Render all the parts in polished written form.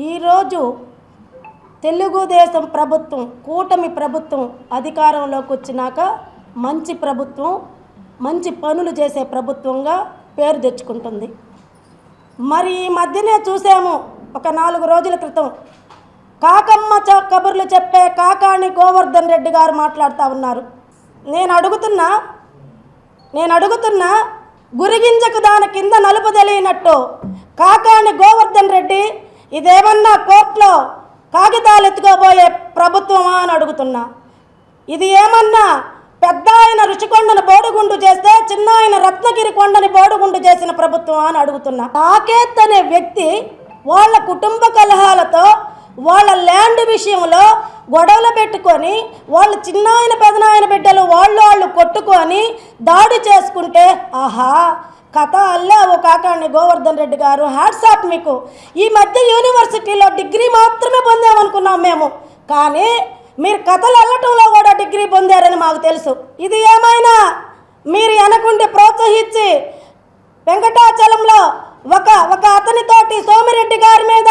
ఈరోజు తెలుగుదేశం ప్రభుత్వం, కూటమి ప్రభుత్వం అధికారంలోకి వచ్చినాక మంచి ప్రభుత్వం, మంచి పనులు చేసే ప్రభుత్వంగా పేరు తెచ్చుకుంటుంది. మరి ఈ మధ్యనే చూసాము, ఒక 4 రోజుల క్రితం కాకమ్మ కబుర్లు చెప్పే కాకాణి గోవర్ధన్ రెడ్డి గారు మాట్లాడుతూ ఉన్నారు. నేను అడుగుతున్నా గురిగింజకు దాని కింద నలుపు తెలియనట్టు కాకాణి గోవర్ధన్ రెడ్డి ఇదేమన్నా కోర్టులో కాగితాలు ఎత్తుకోబోయే ప్రభుత్వమా అని అడుగుతున్నా. ఇది ఏమన్నా పెద్ద ఆయన రుషికొండను బోడుగుండు చేస్తే చిన్న ఆయన రత్నగిరి కొండని బోడుగుండు చేసిన ప్రభుత్వం అని అడుగుతున్నా. సాకేత్ అనే వ్యక్తి వాళ్ళ కుటుంబ కలహాలతో, వాళ్ళ ల్యాండ్ విషయంలో గొడవలు పెట్టుకొని, వాళ్ళ చిన్నాయన పెదనాయన బిడ్డలు వాళ్ళు కొట్టుకొని దాడి చేసుకుంటే, ఆహా కథ అల్లావు కాకాణి గోవర్ధన్ రెడ్డి గారు, హ్యాట్సాప్ మీకు. ఈ మధ్య యూనివర్సిటీలో డిగ్రీ మాత్రమే పొందామనుకున్నాం మేము, కానీ మీరు కథలు అల్లటంలో కూడా డిగ్రీ పొందారని మాకు తెలుసు. ఇది ఏమైనా మీరు వెనకుండి ప్రోత్సహించి వెంకటాచలంలో ఒక అతనితోటి సోమిరెడ్డి గారి మీద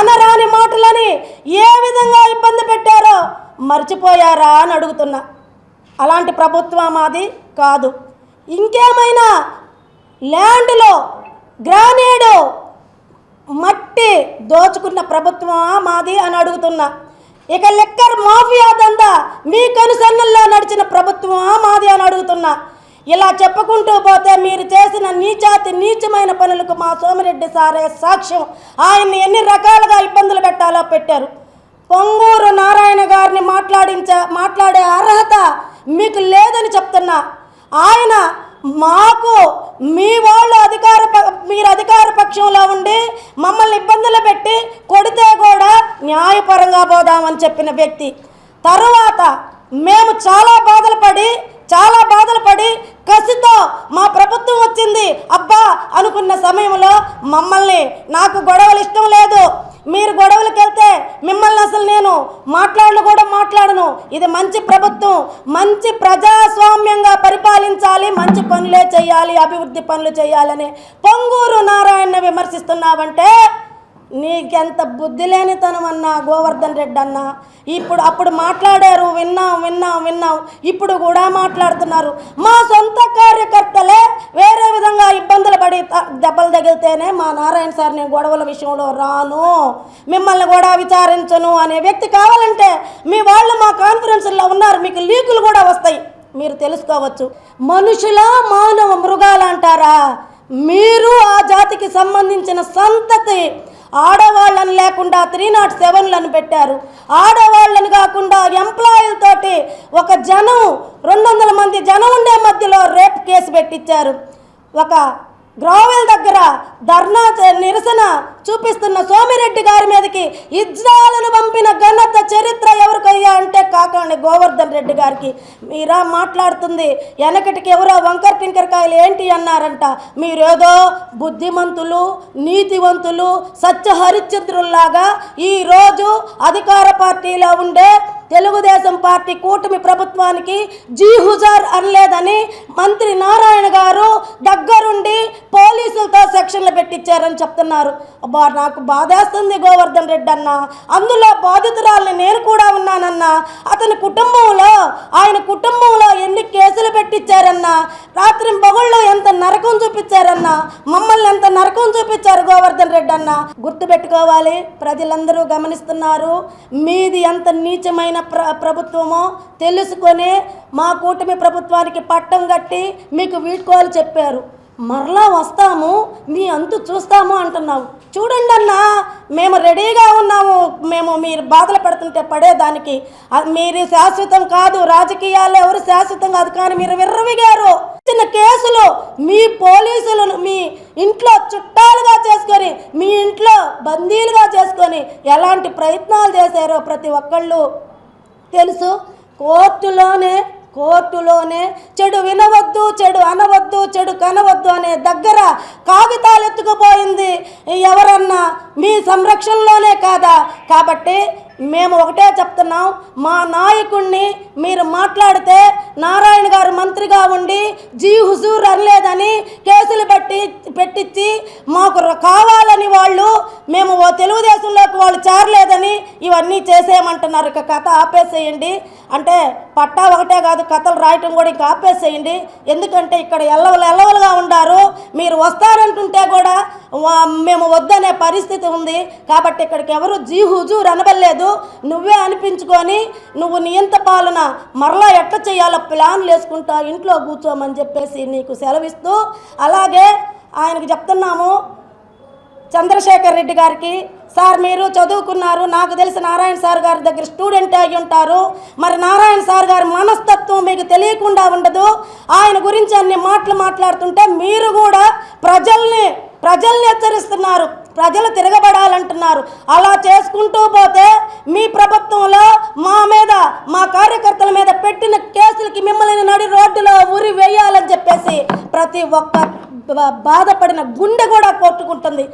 అనరాని మాటలని ఏ విధంగా ఇబ్బంది పెట్టారో మర్చిపోయారా అని అడుగుతున్నా. అలాంటి ప్రభుత్వం మాది కాదు. ఇంకేమైనా ల్యాండ్లో గ్రానైడ్ మట్టి దోచుకున్న ప్రభుత్వమా మాది అని అడుగుతున్నా. ఇక లిక్కర్ మాఫియా దందా మీ కనుసన్నల్లో నడిచిన ప్రభుత్వమా మాది అని అడుగుతున్నా. ఇలా చెప్పుకుంటూ పోతే మీరు చేసిన నీచమైన పనులకు మా సోమిరెడ్డి సారే సాక్ష్యం. ఆయన్ని ఎన్ని రకాలుగా ఇబ్బందులు పెట్టాలో పెట్టారు. పొంగూరు నారాయణ గారిని మాట్లాడే అర్హత మీకు లేదని చెప్తున్నా. ఆయన మాకు మీ వాళ్ళు మీరు అధికార పక్షంలో ఉండి మమ్మల్ని ఇబ్బందులు పెట్టి కొడితే కూడా న్యాయపరంగా పోదామని చెప్పిన వ్యక్తి. తరువాత మేము చాలా బాధలు పడి కసితో మా ప్రభుత్వం వచ్చింది అబ్బా అనుకున్న సమయంలో నాకు గొడవలు ఇష్టం లేదు, మీరు గొడవలకు వెళ్తే మిమ్మల్ని అసలు నేను మాట్లాడను, ఇది మంచి ప్రభుత్వం, మంచి ప్రజాస్వామ్యంగా పరిపాలించాలి, మంచి పనులే చేయాలి, అభివృద్ధి పనులు చేయాలని పొంగూరు నారాయణని విమర్శిస్తున్నావంటే నీకెంత బుద్ధి లేనితనం అన్నా గోవర్ధన్ రెడ్డి అన్న. అప్పుడు మాట్లాడారు, విన్నాం, ఇప్పుడు కూడా మాట్లాడుతున్నారు. మా సొంత కార్యకర్తలే వేరే విధంగా ఇబ్బందులు పడి దెబ్బలు తగిలితేనే మా నారాయణ సార్ నేను గొడవల విషయంలో రాను, మిమ్మల్ని కూడా విచారించను అనే వ్యక్తి కావాలంటే మీ వాళ్ళు మా కాన్ఫరెన్స్లో ఉన్నారు, మీకు లీకులు కూడా వస్తాయి, మీరు తెలుసుకోవచ్చు. మనుషుల మానవ మృగాలు అంటారా? మీరు ఆ జాతికి సంబంధించిన సంతతి. ఆడవాళ్ళని లేకుండా 307లను పెట్టారు. ఆడవాళ్ళని కాకుండా ఎంప్లాయీలతోటి ఒక 200 మంది జనం ఉండే మధ్యలో రేప్ కేసు పెట్టించారు. ఒక గ్రావెల్ దగ్గర ధర్నా నిరసన చూపిస్తున్న సోమిరెడ్డి గారి మీదకి ఇజ్రాయెల్ను పంపిన ఘనత చరిత్ర ఎవరికయ్యా అంటే కాకాణి గోవర్ధన్ రెడ్డి గారికి. మీరా మాట్లాడుతుంది, వెనకటికి ఎవరో వంకర్ టింకరకాయలు ఏంటి అన్నారంట. మీరేదో బుద్ధిమంతులు, నీతివంతులు, సత్య హరిశ్చంద్రుల్లాగా ఈరోజు అధికార పార్టీలో ఉండే తెలుగుదేశం పార్టీ కూటమి ప్రభుత్వానికి జీ హుజార్ అనలేదని మంత్రి నారాయణ గారు దగ్గరుండి పోలీసులతో సెక్షన్లు పెట్టించారని చెప్తున్నారు. అబ్బా నాకు బాధేస్తుంది గోవర్ధన్ రెడ్డి అన్న. అందులో బాధితురాలని నేను కూడా ఉన్నానన్నా. ఆయన కుటుంబంలో ఎన్ని కేసులు పెట్టించారన్నా, రాత్రి పగళ్ళు ఎంత నరకం చూపించారన్నా, మమ్మల్ని ఎంత నరకం చూపించారు గోవర్ధన్ రెడ్డి అన్న. గుర్తుపెట్టుకోవాలి, ప్రజలందరూ గమనిస్తున్నారు. మీది ఎంత నీచమైన ప్రభుత్వమో తెలుసుకొని మా కూటమి ప్రభుత్వానికి పట్టం కట్టి మీకు వీడ్కోలు చెప్పారు. మరలా వస్తాము, మీ అంతు చూస్తాము అంటున్నావు. చూడండి అన్న, మేము రెడీగా ఉన్నాము. మీరు బాధలు పడుతుంటే పడేదానికి. మీరు శాశ్వతం కాదు, రాజకీయాల్లో ఎవరు శాశ్వతం కాదు. కానీ మీరు విర్రవిగారు. చిన్న కేసులు మీ పోలీసులను మీ ఇంట్లో చుట్టాలుగా చేసుకొని, మీ ఇంట్లో బందీలుగా చేసుకొని ఎలాంటి ప్రయత్నాలు చేశారో ప్రతి ఒక్కళ్ళు తెలుసు. కోర్టులోనే చెడు వినవద్దు, చెడు అనవద్దు, చెడు కనవద్దు అనే దగ్గర కాగితాలు ఎత్తుకుపోయింది ఎవరన్నా మీ సంరక్షణలోనే కాదా? కాబట్టి మేము ఒకటే చెప్తున్నాం, మా నాయకుడిని మీరు మాట్లాడితే నారాయణ గారు మంత్రిగా ఉండి జీ హుజూర్ అనలేదని కేసులు పెట్టించి మాకు కావాలని వాళ్ళు మేము తెలుగుదేశంలోకి వాళ్ళు చేరలేదని ఇవన్నీ చేసేయమంటున్నారు. ఇక కథ ఆపేసేయండి. అంటే పట్టా ఒకటే కాదు, కథలు రాయటం కూడా ఇంకా ఆపేసేయండి. ఎందుకంటే ఇక్కడ ఎల్లవలుగా ఉండారు. మీరు వస్తారంటుంటే కూడా మేము వద్దనే పరిస్థితి ఉంది. కాబట్టి ఇక్కడికి ఎవరు జీ హుజూర్ అనబడలేదు. నువ్వే అనిపించుకొని నువ్వు నియంత పాలన మరలా ఎట్లా చేయాలో ప్లాన్లు వేసుకుంటా ఇంట్లో కూర్చోమని చెప్పేసి నీకు సెలవిస్తూ, అలాగే ఆయనకు చెప్తున్నాము చంద్రశేఖర్ రెడ్డి గారికి, సార్ మీరు చదువుకున్నారు, నాకు తెలిసి నారాయణ సార్ గారి దగ్గర స్టూడెంట్ అయి ఉంటారు. మరి నారాయణ సార్ గారి మనస్తత్వం మీకు తెలియకుండా ఉండదు. ఆయన గురించి అన్ని మాటలు మాట్లాడుతుంటే మీరు కూడా ప్రజల్ని హెచ్చరిస్తున్నారు. ప్రజలు తిరగబడాలంటున్నారు. అలా చేసుకుంటూ పోతే మీ ప్రభుత్వంలో మా కార్యకర్తల మీద పెట్టిన కేసులకి మిమ్మల్ని నడి రోడ్డులో ఉరి వేయాలని చెప్పేసి ప్రతి ఒక్క బాధపడిన గుండె కూడా కొట్టుకుంటుంది.